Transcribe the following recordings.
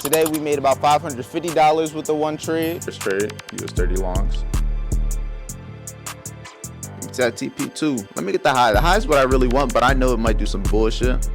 Today we made about $550 with the one trade. First trade, US 30 longs. It's at TP2. Let me get the high. The high is what I really want, but I know it might do some bullshit.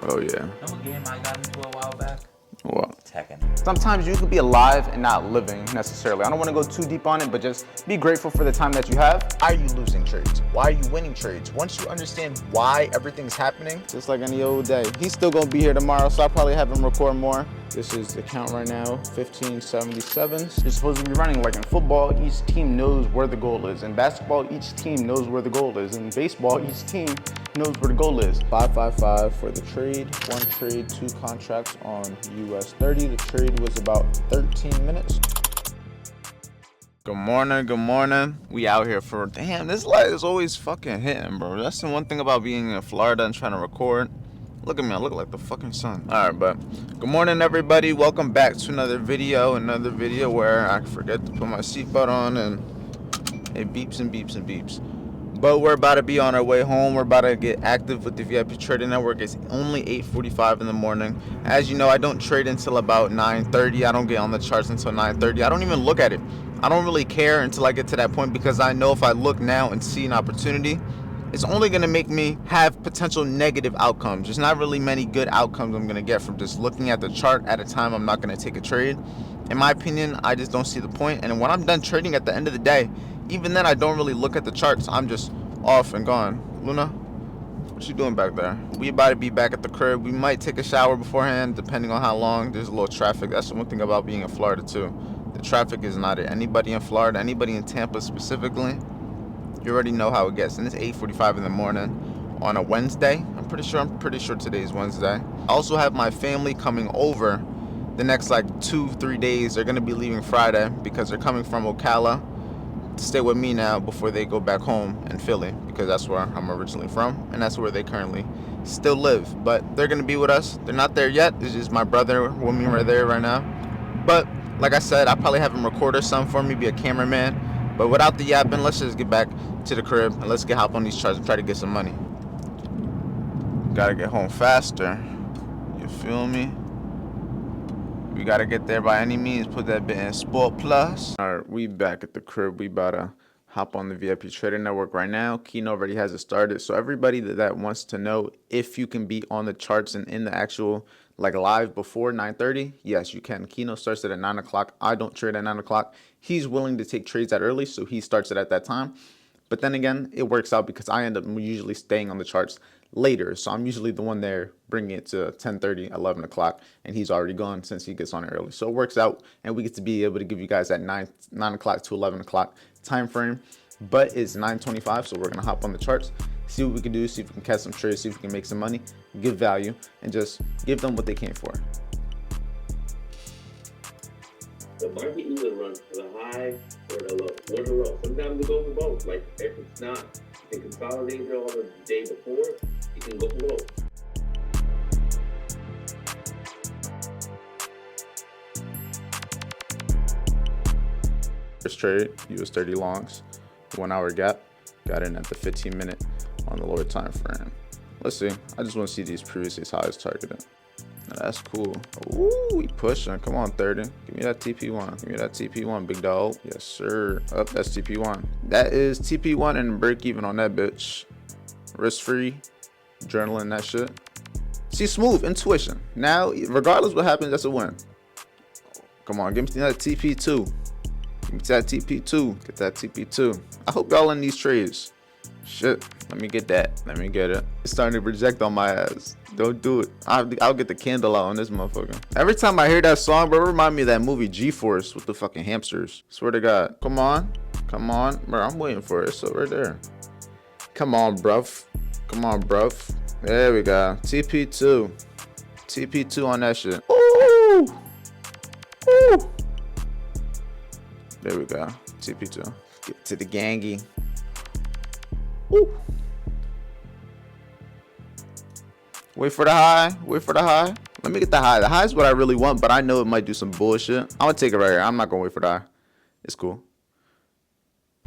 Oh yeah. Know what game I got into a while back? What? Tekken. Sometimes you could be alive and not living necessarily. I don't want to go too deep on it, but just be grateful for the time that you have. Why are you losing trades? Why are you winning trades? Once you understand why everything's happening, Just like any old day. He's still gonna be here tomorrow, so I'll probably have him record more. This is the count right now, 1577. You're supposed to be running like in football, each team knows where the goal is. In basketball, each team knows where the goal is. In baseball, each team knows where the goal is. 555 for the trade. One trade, two contracts on US 30. The trade was about 13 minutes. Good morning, good morning. We out here for, damn, this light is always fucking hitting, bro. That's the one thing about being in Florida and trying to record. Look at me, I look like the fucking sun. All right, but good morning, everybody. Welcome back to another video where I forget to put my seatbelt on and it beeps and beeps and beeps. But we're about to be on our way home. We're about to get active with the VIP Trading Network. It's only 8:45 in the morning. As you know, I don't trade until about 9:30. I don't get on the charts until 9:30. I don't even look at it. I don't really care until I get to that point, because I know if I look now and see an opportunity, it's only going to make me have potential negative outcomes. There's not really many good outcomes I'm going to get from just looking at the chart at a time. I'm not going to take a trade. In my opinion, I just don't see the point. And when I'm done trading at the end of the day, even then I don't really look at the charts. I'm just off and gone. Luna, what you doing back there? We about to be back at the crib. We might take a shower beforehand, depending on how long. There's a little traffic. That's the one thing about being in Florida too. The traffic is not it. Anybody in Florida, anybody in Tampa specifically, you already know how it gets. And it's 8:45 in the morning on a Wednesday. I'm pretty sure today is Wednesday. I also have my family coming over the next like 2-3 days. They're gonna be leaving Friday because they're coming from Ocala to stay with me now before they go back home in Philly, because that's where I'm originally from and that's where they currently still live. But they're gonna be with us. They're not there yet. This is my brother with me right there right now. But like I said, I'll probably have him record or something for me, be a cameraman. But without the yapping, let's just get back to the crib and let's get hop on these charts and try to get some money. Gotta get home faster. You feel me? We gotta get there by any means. Put that bit in Sport Plus. All right, we back at the crib. We about to hop on the VIP Trading Network right now. Keno already has it started. So everybody that wants to know if you can be on the charts and in the actual like live before 9:30, yes, you can. Keno starts it at 9 o'clock. I don't trade at 9 o'clock. He's willing to take trades that early, so he starts it at that time. But then again, it works out because I end up usually staying on the charts later. So I'm usually the one there bringing it to 10:30, 11 o'clock, and he's already gone since he gets on it early. So it works out, and we get to be able to give you guys that 9 o'clock to 11 o'clock time frame. But it's 9:25, so we're going to hop on the charts, see what we can do, see if we can catch some trades, see if we can make some money, give value, and just give them what they came for. The market either runs to the high or the low, or the low. Sometimes it goes for both. Like if it's not, if it consolidates all the day before, it can go for low. First trade, US 30 longs, 1 hour gap, got in at the 15-minute on the lower time frame. Let's see. I just want to see these previous highs targeted. Now that's cool. Ooh, we pushing. Come on, 30. Give me that TP1. Give me that TP1, big dog. Yes, sir. Up, that's TP1. That is TP1 and break even on that bitch. Risk free, journaling that shit. See, smooth intuition. Now, regardless what happens, that's a win. Come on, give me that TP2. Give me that TP2. Get that TP2. I hope y'all in these trades. Shit, let me get that. Let me get it. It's starting to project on my ass. Don't do it. I'll get the candle out on this motherfucker. Every time I hear that song, bro, it remind me of that movie G-Force with the fucking hamsters. Swear to God. Come on. Come on. Bro, I'm waiting for it. So right there. Come on, bruv. Come on, bruv. There we go. TP2. TP2 on that shit. Ooh. Ooh. There we go. TP2. Get to the gangy. Ooh. Wait for the high. Wait for the high. Let me get the high. The high is what I really want, but I know it might do some bullshit. I'm gonna take it right here. I'm not gonna wait for the high. It's cool.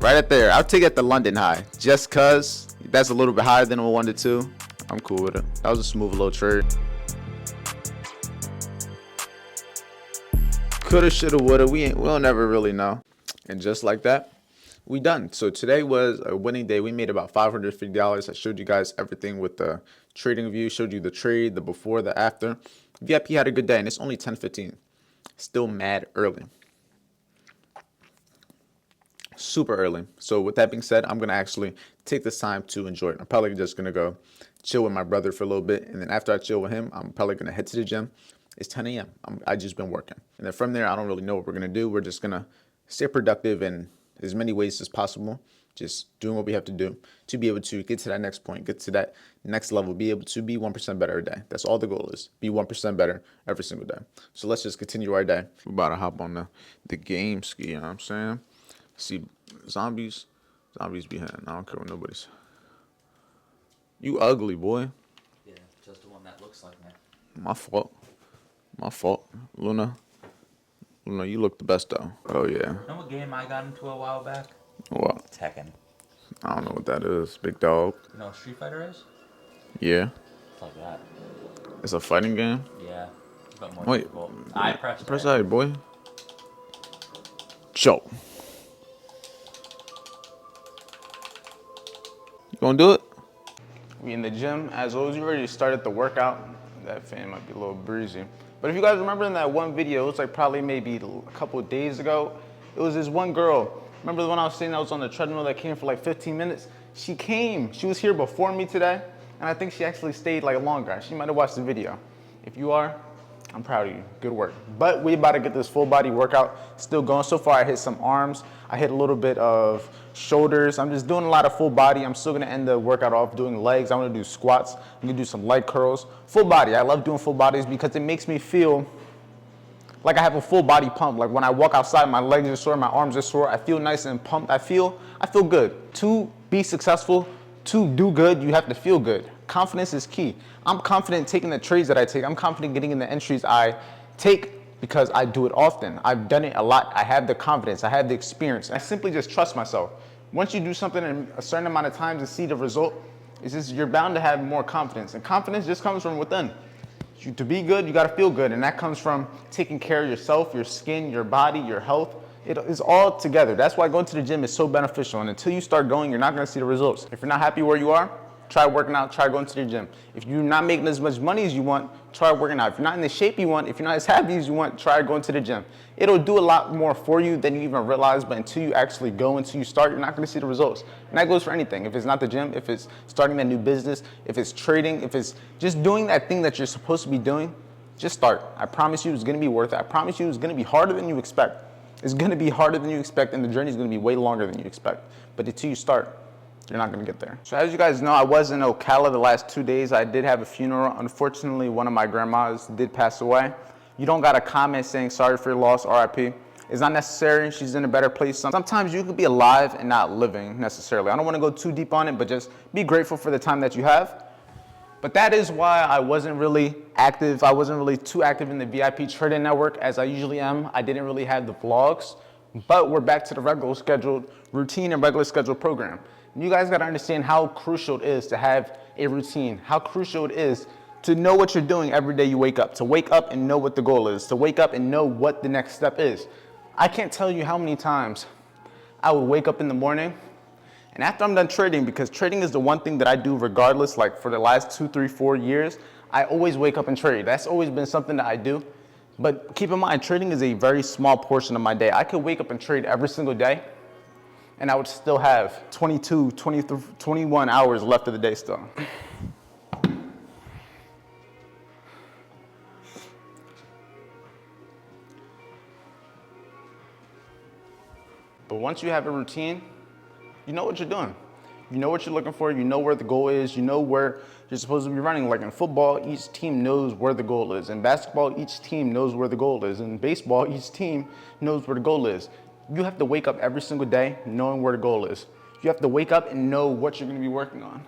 Right up there. I'll take it at the London high. Just cause that's a little bit higher than a 1 to 2. I'm cool with it. That was a smooth little trade. Coulda, shoulda, woulda. We'll never really know. And just like that, we done. So today was a winning day. We made about $550. I showed you guys everything with the trading view. Showed you the trade, the before, the after. VIP had a good day, and it's only 10:15. Still mad early. Super early. So with that being said, I'm gonna actually take this time to enjoy it. I'm probably just gonna go chill with my brother for a little bit, and then after I chill with him, I'm probably gonna head to the gym. It's 10 a.m. I just been working, and then from there, I don't really know what we're gonna do. We're just gonna stay productive in as many ways as possible, just doing what we have to do to be able to get to that next point, get to that next level, be able to be 1% better a day. That's all the goal is, be 1% better every single day. So let's just continue our day. We're about to hop on the game ski, you know what I'm saying? See, zombies be hitting. I don't care what nobody's. You ugly, boy. Yeah, just the one that looks like me. My fault. Luna, you look the best though. Oh yeah. Know what game I got into a while back? What? Tekken. I don't know what that is. Big dog. You know what Street Fighter is? Yeah. It's like that. It's a fighting game. Yeah, but more Wait. difficult. I pressed Press it. A, boy. Show. You gonna do it? We in the gym. As always, we already started the workout. That fan might be a little breezy. But if you guys remember in that one video, it was like probably maybe a couple of days ago, it was this one girl. Remember the one I was saying that was on the treadmill that came for like 15 minutes? She came. She was here before me today, and I think she actually stayed like longer. She might have watched the video. If you are, I'm proud of you. Good work. But we about to get this full body workout still going. So far, I hit some arms. I hit a little bit of shoulders. I'm just doing a lot of full body. I'm still gonna end the workout off doing legs. I'm gonna do squats. I'm gonna do some leg curls. Full body. I love doing full bodies because it makes me feel like I have a full body pump. Like when I walk outside, my legs are sore, my arms are sore. I feel nice and pumped. I feel good. To be successful, to do good, you have to feel good. Confidence is key. I'm confident taking the trades that I take. I'm confident getting in the entries I take because I do it often. I've done it a lot. I have the confidence. I have the experience. I simply just trust myself. Once you do something in a certain amount of times and see the result, it's just you're bound to have more confidence. And confidence just comes from within. To be good, you got to feel good. And that comes from taking care of yourself, your skin, your body, your health. It is all together. That's why going to the gym is so beneficial. And until you start going, you're not going to see the results. If you're not happy where you are, try working out, try going to the gym. If you're not making as much money as you want, try working out. If you're not in the shape you want, if you're not as happy as you want, try going to the gym. It'll do a lot more for you than you even realize, but until you actually go, until you start, you're not gonna see the results. And that goes for anything. If it's not the gym, if it's starting a new business, if it's trading, if it's just doing that thing that you're supposed to be doing, just start. I promise you it's gonna be worth it. I promise you it's gonna be harder than you expect. It's gonna be harder than you expect, and the journey is gonna be way longer than you expect. But until you start, you're not gonna get there. So as you guys know, I was in Ocala the last 2 days. I did have a funeral. Unfortunately, one of my grandmas did pass away. You don't got a comment saying sorry for your loss, RIP. It's not necessary. She's in a better place. Sometimes you could be alive and not living necessarily. I don't wanna go too deep on it, but just be grateful for the time that you have. But that is why I wasn't really active. I wasn't really too active in the VIP trading network as I usually am. I didn't really have the vlogs, but we're back to the regular scheduled routine and regular scheduled program. You guys gotta understand how crucial it is to have a routine, how crucial it is to know what you're doing every day you wake up, to wake up and know what the goal is, to wake up and know what the next step is. I can't tell you how many times I would wake up in the morning and after I'm done trading, because trading is the one thing that I do regardless, like for the last 2, 3, 4 years, I always wake up and trade. That's always been something that I do. But keep in mind, trading is a very small portion of my day. I could wake up and trade every single day, and I would still have 22, 23, 21 hours left of the day still. But once you have a routine, you know what you're doing. You know what you're looking for, you know where the goal is, you know where you're supposed to be running. Like in football, each team knows where the goal is. In basketball, each team knows where the goal is. In baseball, each team knows where the goal is. You have to wake up every single day knowing where the goal is. You have to wake up and know what you're gonna be working on.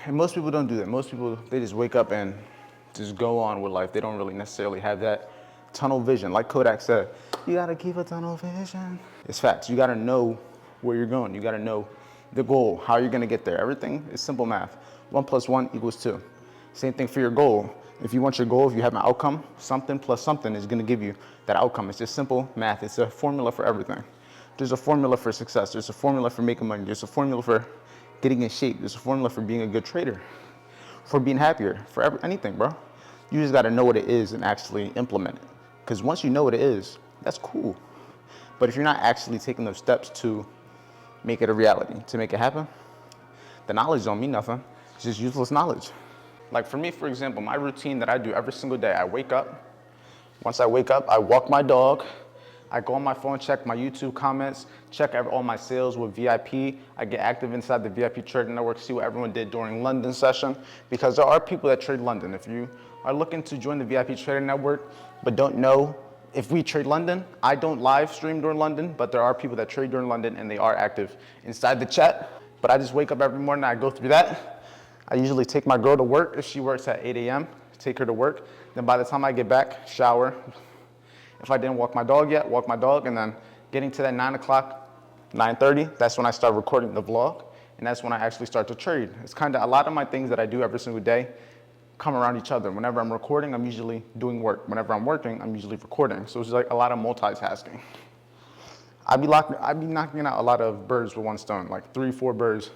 And most people don't do that. Most people, they just wake up and just go on with life. They don't really necessarily have that tunnel vision. Like Kodak said, you gotta keep a tunnel vision. It's facts. You gotta know where you're going. You gotta know the goal, how you're gonna get there. Everything is simple math. 1 + 1 = 2. Same thing for your goal. If you want your goal, if you have an outcome, something plus something is gonna give you that outcome. It's just simple math. It's a formula for everything. There's a formula for success. There's a formula for making money. There's a formula for getting in shape. There's a formula for being a good trader, for being happier, for anything, bro. You just gotta know what it is and actually implement it. Because once you know what it is, that's cool. But if you're not actually taking those steps to make it a reality, to make it happen, the knowledge don't mean nothing. It's just useless knowledge. Like for me, for example, my routine that I do every single day, I wake up. Once I wake up, I walk my dog. I go on my phone, check my YouTube comments, check all my sales with VIP. I get active inside the VIP Trading Network, see what everyone did during London session, because there are people that trade London. If you are looking to join the VIP Trading Network, but don't know if we trade London, I don't live stream during London, but there are people that trade during London and they are active inside the chat. But I just wake up every morning, I go through that. I usually take my girl to work if she works at 8 a.m., take her to work. Then by the time I get back, shower. If I didn't walk my dog yet, walk my dog, and then getting to that 9 o'clock, 9:30, that's when I start recording the vlog, and that's when I actually start to trade. It's kind of a lot of my things that I do every single day come around each other. Whenever I'm recording, I'm usually doing work. Whenever I'm working, I'm usually recording. So it's like a lot of multitasking. I'd be knocking out a lot of birds with one stone, like 3, 4 birds,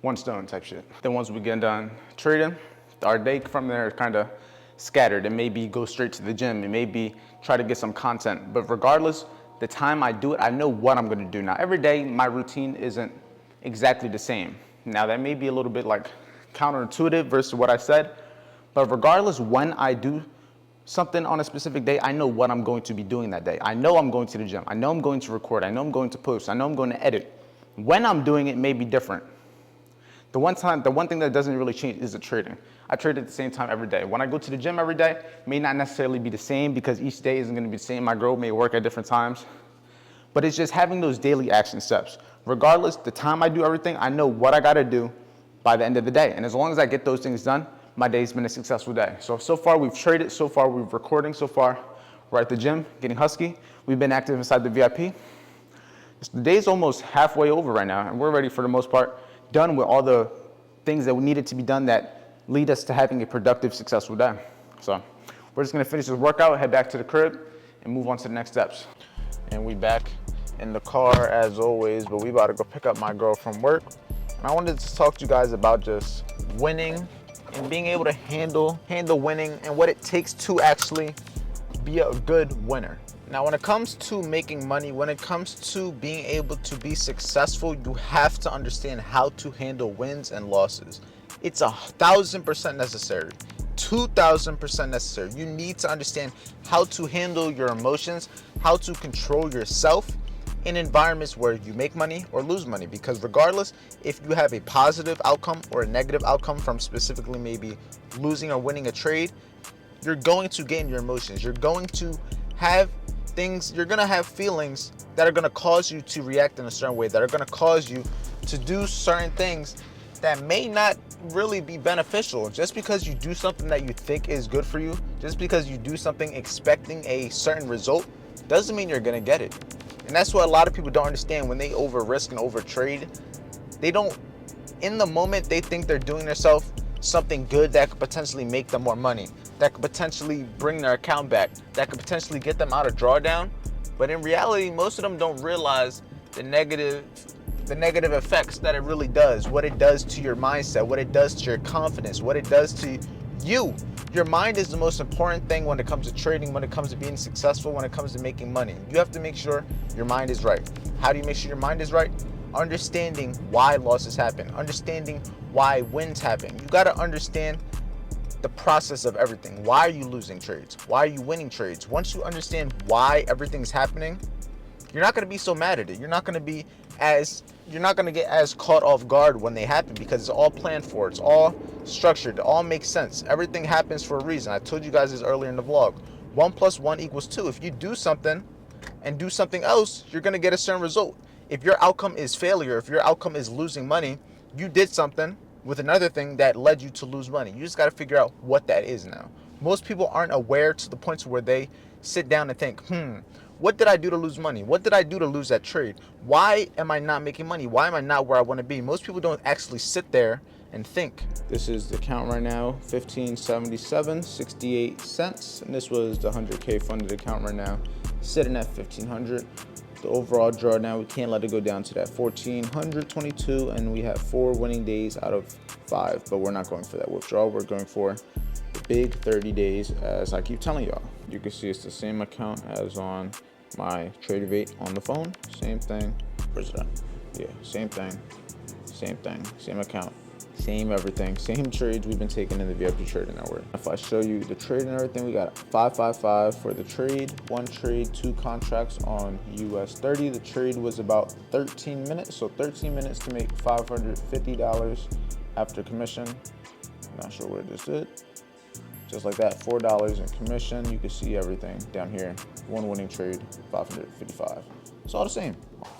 one stone type shit. Then once we get done trading, our day from there is kind of scattered. It may be go straight to the gym. It may be try to get some content. But regardless, the time I do it, I know what I'm gonna do. Now, every day, my routine isn't exactly the same. Now, that may be a little bit like counterintuitive versus what I said, but regardless, when I do something on a specific day, I know what I'm going to be doing that day. I know I'm going to the gym. I know I'm going to record. I know I'm going to post. I know I'm going to edit. When I'm doing it may be different. The one thing that doesn't really change is the trading. I trade at the same time every day. When I go to the gym every day, may not necessarily be the same because each day isn't gonna be the same. My girl may work at different times. But it's just having those daily action steps. Regardless, the time I do everything, I know what I gotta do by the end of the day. And as long as I get those things done, my day's been a successful day. So far we've traded, so far we're recording, so far we're at the gym, getting husky. We've been active inside the VIP. The day's almost halfway over right now, and we're ready for the most part, done with all the things that needed to be done that lead us to having a productive, successful day. So we're just gonna finish this workout, head back to the crib, and move on to the next steps. And we back in the car as always, but we about to go pick up my girl from work. And I wanted to talk to you guys about just winning and being able to handle winning and what it takes to actually be a good winner. Now, when it comes to making money, when it comes to being able to be successful, you have to understand how to handle wins and losses. It's 1,000% necessary, 2,000% necessary. You need to understand how to handle your emotions, how to control yourself in environments where you make money or lose money. Because regardless, if you have a positive outcome or a negative outcome from specifically maybe losing or winning a trade, you're going to gain your emotions. You're going to have you're gonna have feelings that are gonna cause you to react in a certain way, that are gonna cause you to do certain things that may not really be beneficial. Just because you do something that you think is good for you, just because you do something expecting a certain result, doesn't mean you're gonna get it. And that's what a lot of people don't understand when they over risk and over trade. They don't, in the moment, they think they're doing themselves something good that could potentially make them more money, that could potentially bring their account back, that could potentially get them out of drawdown. But in reality, most of them don't realize the negative effects that it really does, what it does to your mindset, what it does to your confidence, what it does to you. Your mind is the most important thing when it comes to trading, when it comes to being successful, when it comes to making money. You have to make sure your mind is right. How do you make sure your mind is right? Understanding why losses happen, understanding why wins happen. You got to understand the process of everything. Why are you losing trades? Why are you winning trades? Once you understand why everything's happening, you're not going to be so mad at it. You're not going to get as caught off guard when they happen, because it's all planned for. It's all structured. It all makes sense. Everything happens for a reason. I told you guys this earlier in the vlog. 1 + 1 = 2. If you do something and do something else, you're going to get a certain result. If your outcome is failure, if your outcome is losing money, you did something with another thing that led you to lose money. You just got to figure out what that is now. Most people aren't aware to the point where they sit down and think, what did I do to lose money? What did I do to lose that trade? Why am I not making money? Why am I not where I want to be? Most people don't actually sit there and think. This is the count right now, 1577, 68 cents. And this was the 100K funded account right now, sitting at 1500. The overall draw now, we can't let it go down to that 1422, and we have 4 winning days out of 5, but we're not going for that withdrawal. We're going for the big 30 days, as I keep telling y'all. You can see it's the same account as on my Tradeovate on the phone. Same thing. Where's that? Yeah, same thing, same account, same everything, same trades we've been taking in the VIP Trading Network. If I show you the trade and everything, we got 555 for the trade, 1 trade, 2 contracts on US 30. The trade was about 13 minutes, so 13 minutes to make $550 after commission. Not sure what this did. Just like that, $4 in commission. You can see everything down here. 1 winning trade, 555. It's all the same.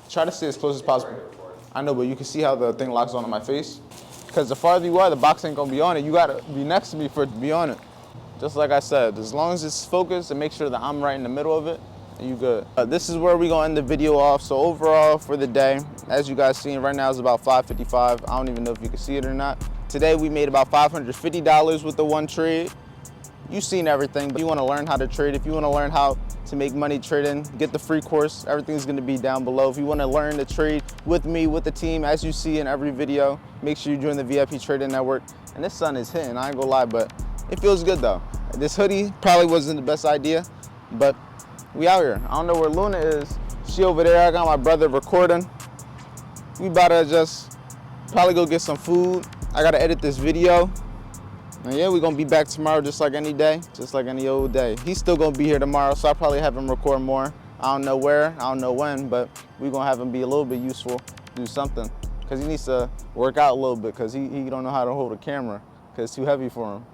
Try to stay as close as possible. I know, but you can see how the thing locks onto my face. Because the farther you are, the box ain't gonna be on it. You gotta be next to me for it to be on it. Just like I said, as long as it's focused and make sure that I'm right in the middle of it, and you good. This is where we gonna end the video off. So overall for the day, as you guys seen, right now it's about 555. I don't even know if you can see it or not. Today we made about $550 with the 1 trade. You've seen everything, but you wanna learn how to trade. If you wanna learn how to make money trading, get the free course. Everything's gonna be down below. If you wanna learn to trade with me, with the team, as you see in every video, make sure you join the VIP Trading Network. And this sun is hitting, I ain't gonna lie, but it feels good though. This hoodie probably wasn't the best idea, but we out here. I don't know where Luna is. She over there, I got my brother recording. We about to just probably go get some food. I gotta edit this video. And yeah, we're gonna be back tomorrow just like any day, just like any old day. He's still gonna be here tomorrow, so I'll probably have him record more. I don't know where, I don't know when, but we're gonna have him be a little bit useful, do something. Cause he needs to work out a little bit, cause he don't know how to hold a camera, cause it's too heavy for him.